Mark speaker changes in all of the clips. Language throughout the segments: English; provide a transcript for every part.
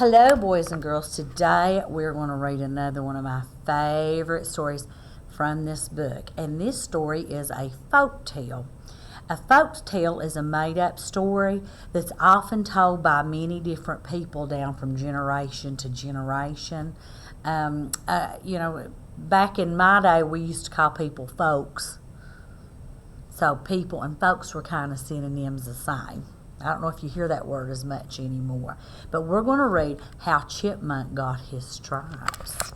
Speaker 1: Hello, boys and girls. Today we're going to read another one of my favorite stories from this book. And this story is a folk tale. A folk tale is a made-up story that's often told by many different people down from generation to generation. Back in my day, we used to call people folks. So people and folks were kind of synonyms the same. I don't know if you hear that word as much anymore. But we're going to read How Chipmunk Got His Stripes.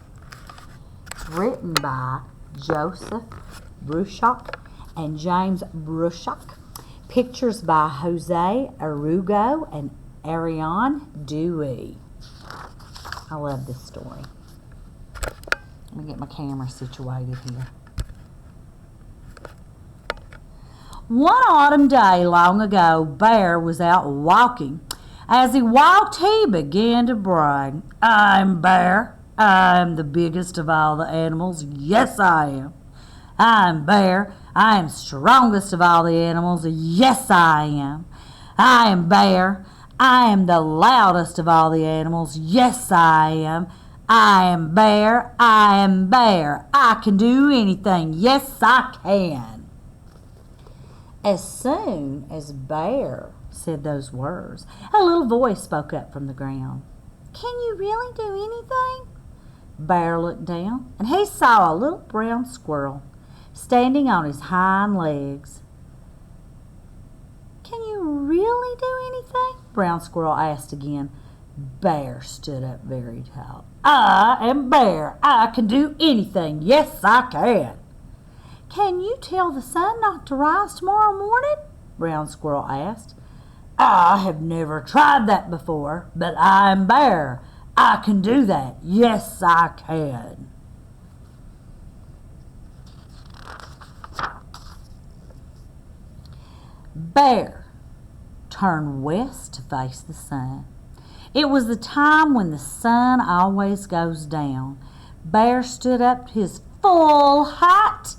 Speaker 1: Written by Joseph Bruchac and James Bruchac. Pictures by Jose Arugo and Ariane Dewey. I love this story. Let me get my camera situated here. One autumn day long ago, Bear was out walking. As he walked, he began to brag. "I'm Bear. I'm the biggest of all the animals. Yes, I am. I'm Bear. I am strongest of all the animals. Yes, I am. I am Bear. I am the loudest of all the animals. Yes, I am. I am Bear. I am Bear. I can do anything. Yes, I can." As soon as Bear said those words, a little voice spoke up from the ground. "Can you really do anything?" Bear looked down, and he saw a little brown squirrel standing on his hind legs. "Can you really do anything?" Brown Squirrel asked again. Bear stood up very tall. "I am Bear. I can do anything. Yes, I can." "Can you tell the sun not to rise tomorrow morning?" Brown Squirrel asked. "I have never tried that before, but I'm Bear. I can do that. Yes, I can." Bear turned west to face the sun. It was the time when the sun always goes down. Bear stood up to his full height,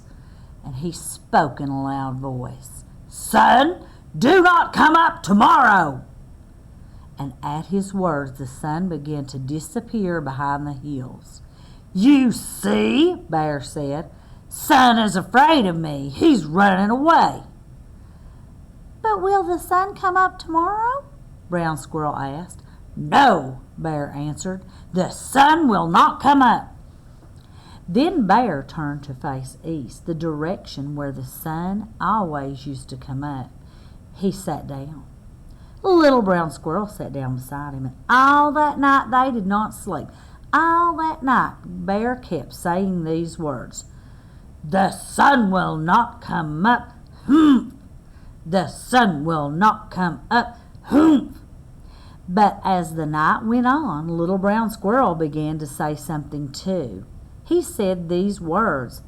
Speaker 1: and he spoke in a loud voice. "Sun, do not come up tomorrow." And at his words, the sun began to disappear behind the hills. "You see," Bear said, "Sun is afraid of me. He's running away." "But will the sun come up tomorrow?" Brown Squirrel asked. "No," Bear answered, "the sun will not come up." Then Bear turned to face east, the direction where the sun always used to come up. He sat down. Little Brown Squirrel sat down beside him, and all that night they did not sleep. All that night Bear kept saying these words. "The sun will not come up. Humph! The sun will not come up. Humph!" But as the night went on, Little Brown Squirrel began to say something too. He said these words.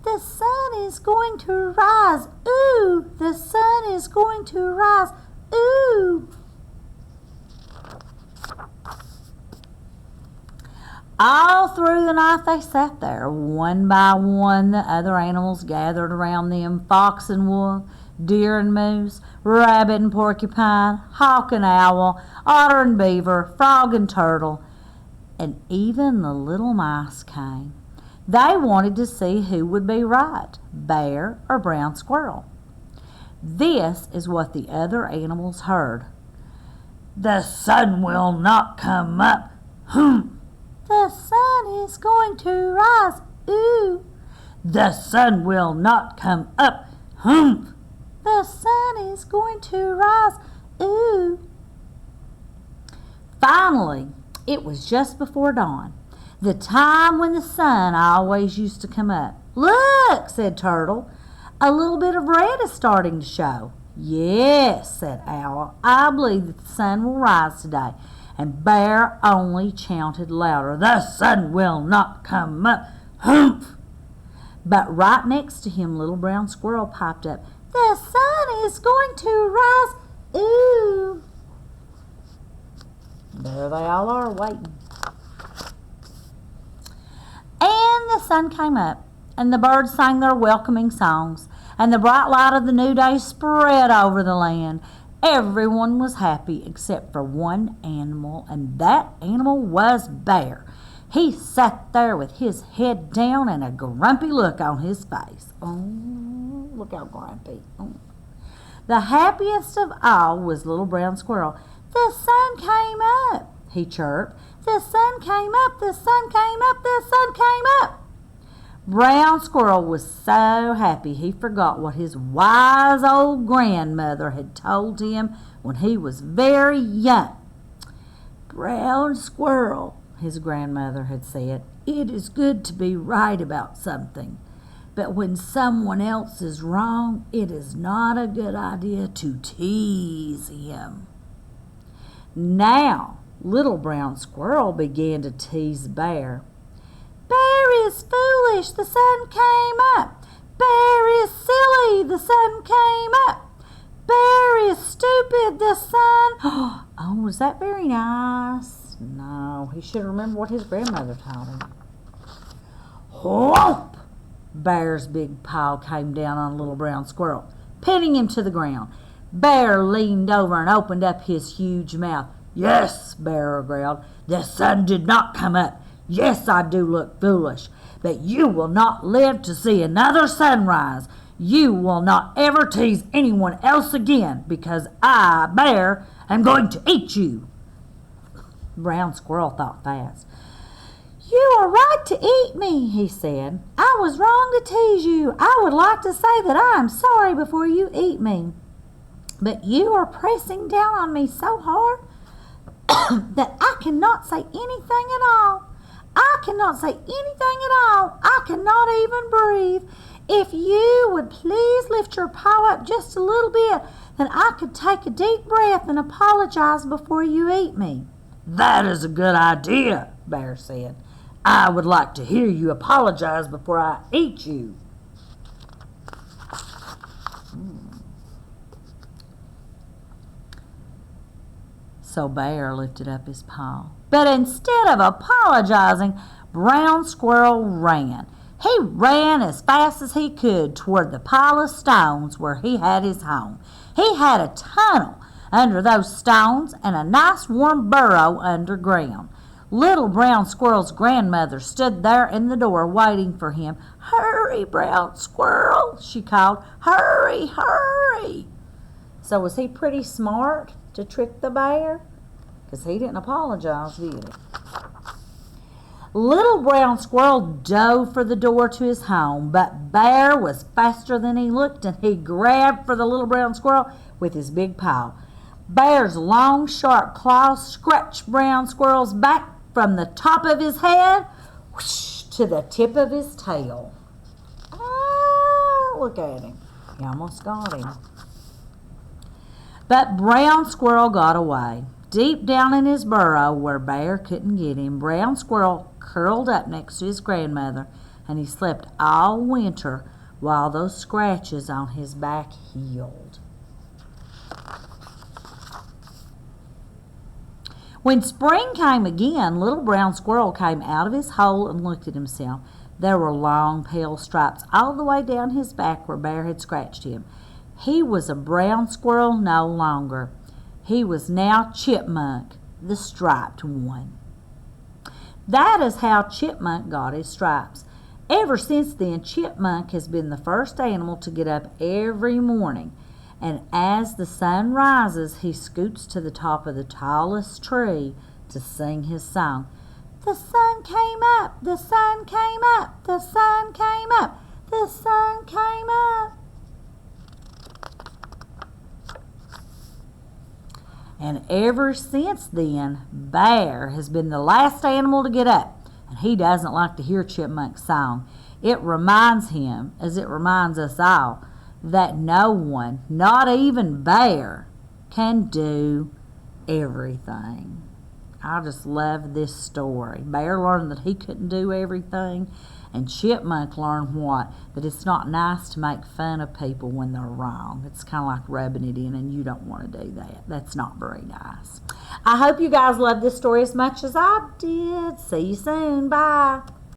Speaker 1: "The sun is going to rise. Ooh! The sun is going to rise. Ooh!" All through the night they sat there. One by one the other animals gathered around them. Fox and wolf, deer and moose, rabbit and porcupine, hawk and owl, otter and beaver, frog and turtle, and even the little mice came. They wanted to see who would be right, Bear or Brown Squirrel. This is what the other animals heard. "The sun will not come up. Humph! The sun is going to rise. Ooh! The sun will not come up. Humph! The sun is going to rise. Ooh!" Finally, it was just before dawn, the time when the sun always used to come up. "Look," said Turtle, "a little bit of red is starting to show." "Yes," said Owl, "I believe that the sun will rise today." And Bear only chanted louder, "The sun will not come up. Humph!" But right next to him, Little Brown Squirrel piped up, "The sun is going to rise. Ooh!" There they all are waiting. And the sun came up, and the birds sang their welcoming songs, and the bright light of the new day spread over the land. Everyone was happy except for one animal, and that animal was Bear. He sat there with his head down and a grumpy look on his face. Oh, look how grumpy. Oh. The happiest of all was Little Brown Squirrel. "The sun came up," he chirped. "The sun came up, the sun came up, the sun came up." Brown Squirrel was so happy he forgot what his wise old grandmother had told him when he was very young. "Brown Squirrel," his grandmother had said, "it is good to be right about something. But when someone else is wrong, it is not a good idea to tease him." Now, Little Brown Squirrel began to tease Bear. "Bear is foolish, the sun came up. Bear is silly, the sun came up. Bear is stupid, the sun..." Oh, was that very nice? No, he should remember what his grandmother told him. Whoop! Bear's big paw came down on Little Brown Squirrel, pinning him to the ground. Bear leaned over and opened up his huge mouth. "Yes," Bear growled, "the sun did not come up. Yes, I do look foolish, but you will not live to see another sunrise. You will not ever tease anyone else again, because I, Bear, am going to eat you." Brown Squirrel thought fast. "You are right to eat me," he said. "I was wrong to tease you. I would like to say that I am sorry before you eat me. But you are pressing down on me so hard that I cannot say anything at all. I cannot say anything at all. I cannot even breathe. If you would please lift your paw up just a little bit, then I could take a deep breath and apologize before you eat me." "That is a good idea," Bear said. "I would like to hear you apologize before I eat you." So Bear lifted up his paw. But instead of apologizing, Brown Squirrel ran. He ran as fast as he could toward the pile of stones where he had his home. He had a tunnel under those stones and a nice warm burrow underground. Little Brown Squirrel's grandmother stood there in the door waiting for him. "Hurry, Brown Squirrel," she called. "Hurry, hurry." So was he pretty smart to trick the bear? Because he didn't apologize, did he? Little Brown Squirrel dove for the door to his home, but Bear was faster than he looked, and he grabbed for the Little Brown Squirrel with his big paw. Bear's long, sharp claws scratched Brown Squirrel's back from the top of his head whoosh, to the tip of his tail. Ah, look at him. He almost got him. But Brown Squirrel got away. Deep down in his burrow where Bear couldn't get him, Brown Squirrel curled up next to his grandmother, and he slept all winter while those scratches on his back healed. When spring came again, Little Brown Squirrel came out of his hole and looked at himself. There were long pale stripes all the way down his back where Bear had scratched him. He was a brown squirrel no longer. He was now Chipmunk, the striped one. That is how Chipmunk got his stripes. Ever since then, Chipmunk has been the first animal to get up every morning. And as the sun rises, he scoots to the top of the tallest tree to sing his song. "The sun came up, the sun came up, the sun came up, the sun came up." And ever since then, Bear has been the last animal to get up, and he doesn't like to hear Chipmunk's song. It reminds him, as it reminds us all, that no one, not even Bear, can do everything. I just love this story. Bear learned that he couldn't do everything, and Chipmunk learned what? That it's not nice to make fun of people when they're wrong. It's kind of like rubbing it in, and you don't want to do that. That's not very nice. I hope you guys love this story as much as I did. See you soon. Bye.